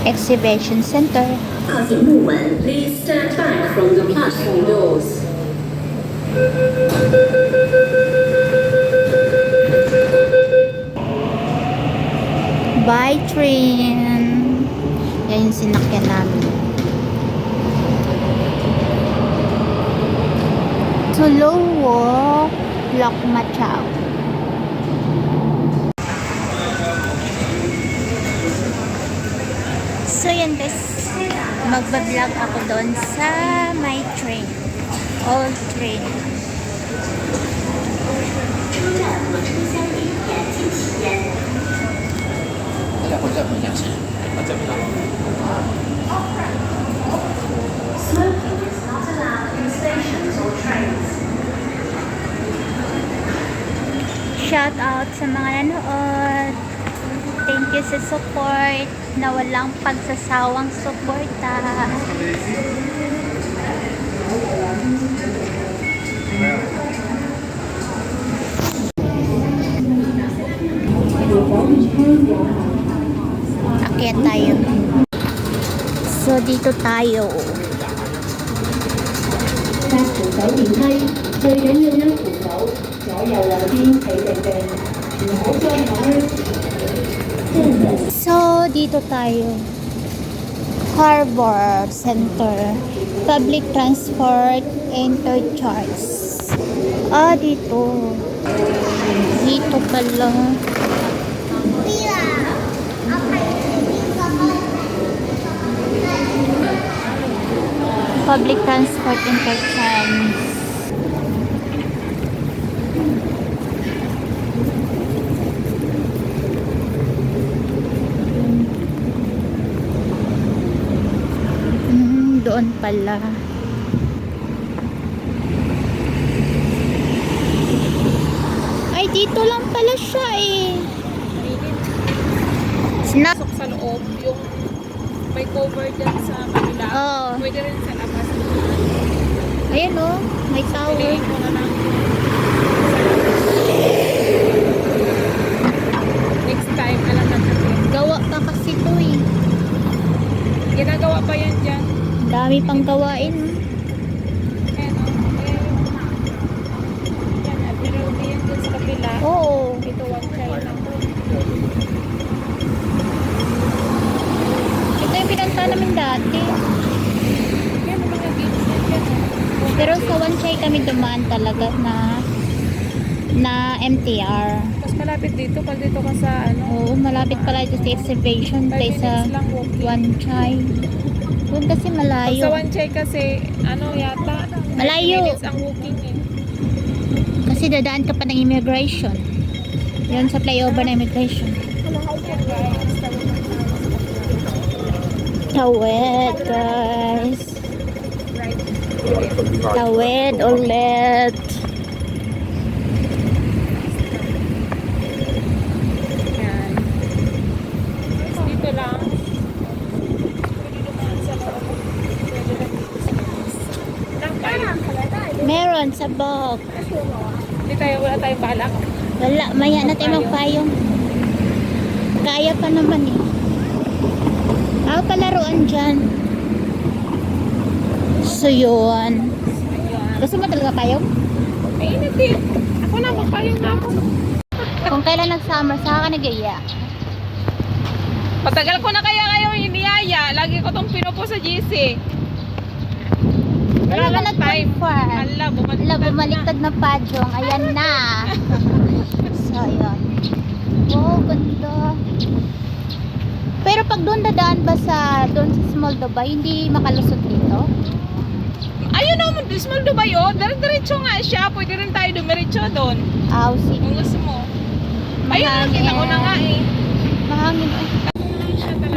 Exhibition Center. 靠近木门 Please stand back from the platform doors. By train. Yan yung sinakyan namin. Tuluo, Lok Machao. So yan guys, magbablog ako doon sa my train. Old train. Smoking is not allowed in stations or trains. Shout out sa mga nanood. Thank you sa support na walang pagsasawang suporta. Akyat tayo. So dito tayo. 搭扶手電梯，最緊要咧扶手，左右兩邊企定定，唔好張台。So dito tayo. Harbor Center. Public Transport Interchange. Dito. Dito pala. Public Transport Interchange. Doon pala. Ay, dito lang pala siya eh. Snap. Sa loob, yung may cover dyan sa kabila. Oo. Pwede rin sa labas. Ayan oh, may tower. Piliin mo na lang. Next time, alam na natin. Gawa pa kasi to eh. Ginagawa pa yan dyan. Dami pang gawain. Ayan o. Yan, at meron din yan dyan sa kabila. Oo. Ito, one child lang po. Ito yung pinunta namin dati. Yan, mga games yan dyan. Pero sa Wanchay kami dumaan talaga na MTR. Mas malapit dito pag dito ka sa ano. Oo, malapit pala ito sa exhibition 5 place sa minutes lang walking. Wanchay. Doon kasi Pag malayo. sa one child kasi, ano yata, 5 Malayo. minutes ang walking eh. Kasi dadaan ka pa ng immigration. Yun sa flyover na immigration. Yan guys, Tawid, guys. right. Tawid ulit. Yan. Dito lang. Pwede dumaan sa loob. Pwede rin lang tayo. Meron sa box. Wala tayong balak. Wala, maya na tayo magpayong. Kaya pa naman eh. Palaruan dyan. So yun. Gusto mo talaga payong? Mainit eh. Ako na, magpayong na ako. Kung kailan nag-summer, saka ka nag-iya. Patagal ko na kaya kayo iniyaya. Lagi ko tong pinupo sa GC. Wala ka nag-confirm. Hala, Bumaliktad na padyong. Ayan na. So yun. Wow, ganda. Pero pag doon dadaan ba doon sa Small Dubai, hindi makalusot dito? Ayun naman, Small Dubai oh. Diretso nga siya. Pwede rin tayo dumiretso doon. Sige. Kung gusto mo. Ayun, nakita ko na nga eh. Mahangin.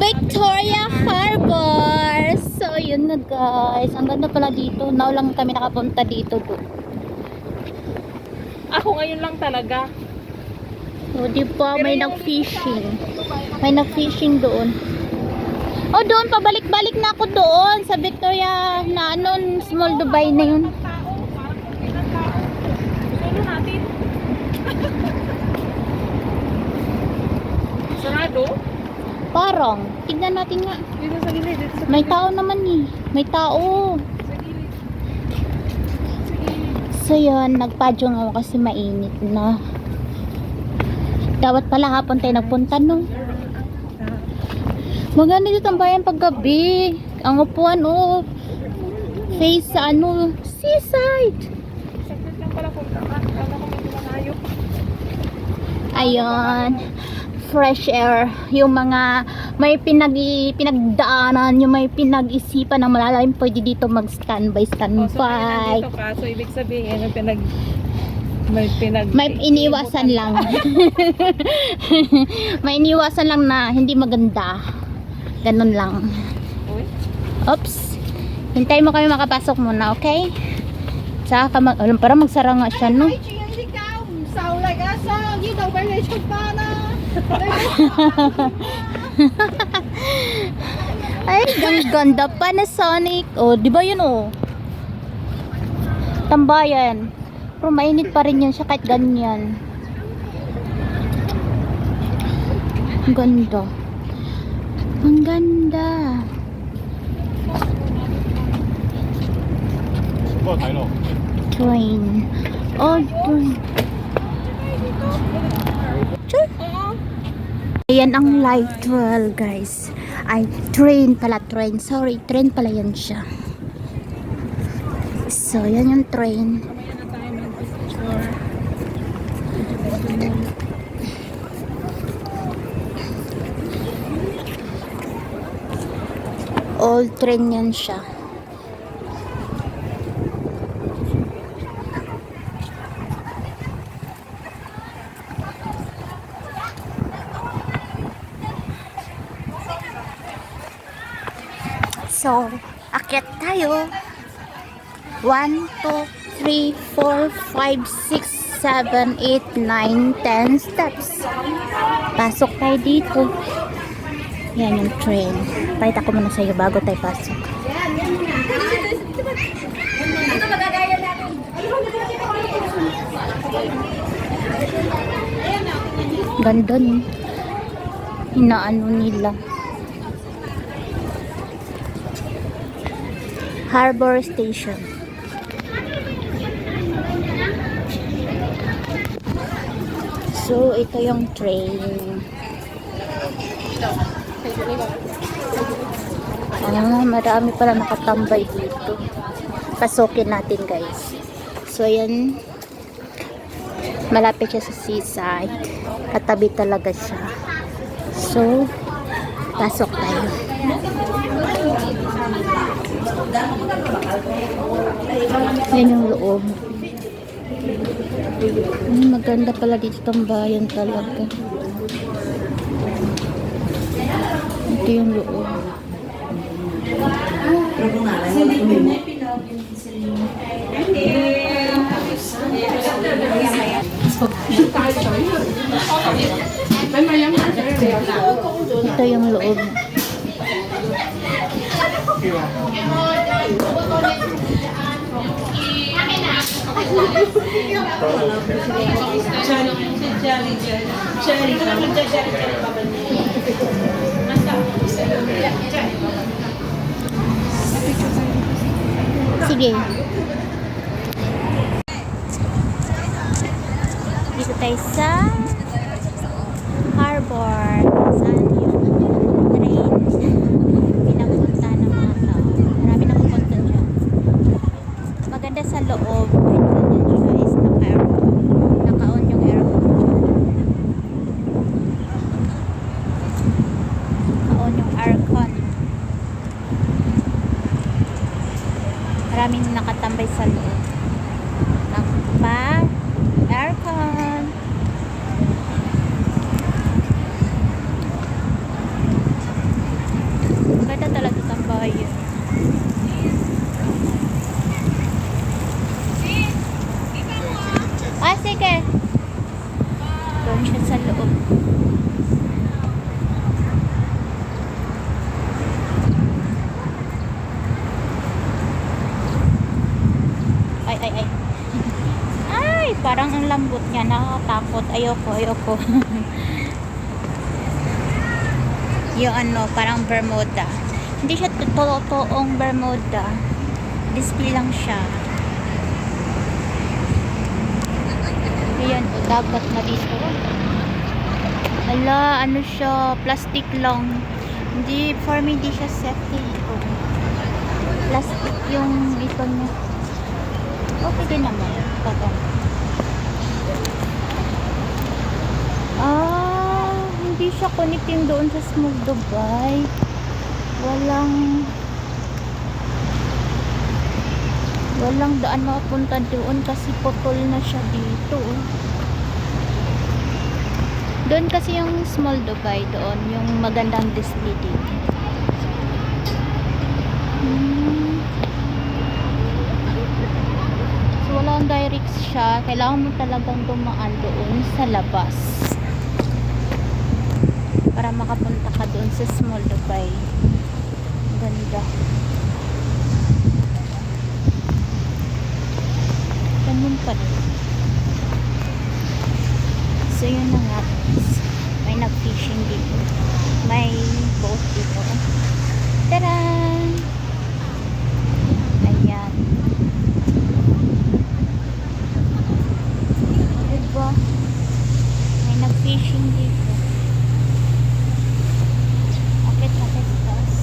Victoria Harbor. So, yun na guys. Ang ganda pala dito. Now lang kami nakapunta dito. Ako ngayon lang talaga. O, di ba? May nag-fishing. May nag-fishing doon. O, doon. Pabalik-balik na ako doon. Sa Victoria na Small Dubai na yun. Tao, parang ilang tao. Solo natin. Parang. Tignan natin nga. Dito sa gilid, dito sa May tao naman eh. May tao. gilid. So yun, nagpadyong ako kasi mainit na. Dapat pala hapon tayo nagpunta no. Maganda dito ang bayan paggabi. Ang upuan oh. Face sa ano, seaside. Sakit lang pala kung kala ko medyo malayo. Ayun. Fresh air. Yung mga may pinagdaanan, yung may pinag-isipan na malalalim, pwede dito mag-standby. So, nandito ka. So, ibig sabihin, May iniwasan lang. May iniwasan lang na hindi maganda. Ganun lang. Uy. Oops. Hintayin mo kami makapasok muna, okay? Saka para magsara nga siya, no? Ay, ang ganda pa na Sonic. Oh, di ba yun, oh? Tambayan. Pero mainit pa rin yan siya kahit ganyan. Ang ganda. Ang ganda. Train. Oh, train. Ayan ang light trail, guys. Ay, train pala, train. Sorry, train pala yan siya. So, yan yung train. Old train yan siya. So, akyat tayo. 1, 2, 3, 4, 5, 6, 7, 8, 9, 10 steps. Pasok tayo dito. Yan yung train. Pakita ko muna sa iyo bago tayo pasok. Ganda ni. Inaano nila. Harbor Station. So, ito yung train. Marami pala nakatambay dito. Pasukin natin, guys. So, ayan. Malapit siya sa seaside. Katabi talaga siya. So, pasok tayo. Yan yung loob. Maganda pala dito tong bayan talaga. Ito yung loob. Ito yung loob. Sige. Dito tayo sa harbor. Saan yung train pinapunta ng mga tao. Marami na pupunta dyan. Maganda sa loob. Kahit ganyan siya is naka-on yung aircon dyan. Naka-on yung aircon. Maraming nakatambay sa loob. Aircon. Ganda talaga tambayan. Ah, sige. Doon siya sa loob. Ay. Ay, parang ang lambot niya. Nakakatakot. Ayoko. Yung ano, parang Bermuda. Hindi siya totoong Bermuda. Display lang siya. Ayan, o, dagat na dito. Ala, ano siya, plastic lang. Hindi, for me, hindi siya safety. O, plastic yung ito niya. Okay din naman. Ito. Hindi siya connecting doon sa Small Dubai. Walang daan makapunta doon kasi putol na siya dito. Doon kasi yung Small Dubai doon, yung magandang display dito. So walang direct siya, kailangan mo talagang dumaan doon sa labas para makapunta ka doon sa Small Dubai. Ganda. Ganun pa rin. So yun na nga, may nag-fishing dito, may boat dito. Taran! Ayan, diba, may nag-fishing dito. Akit taas.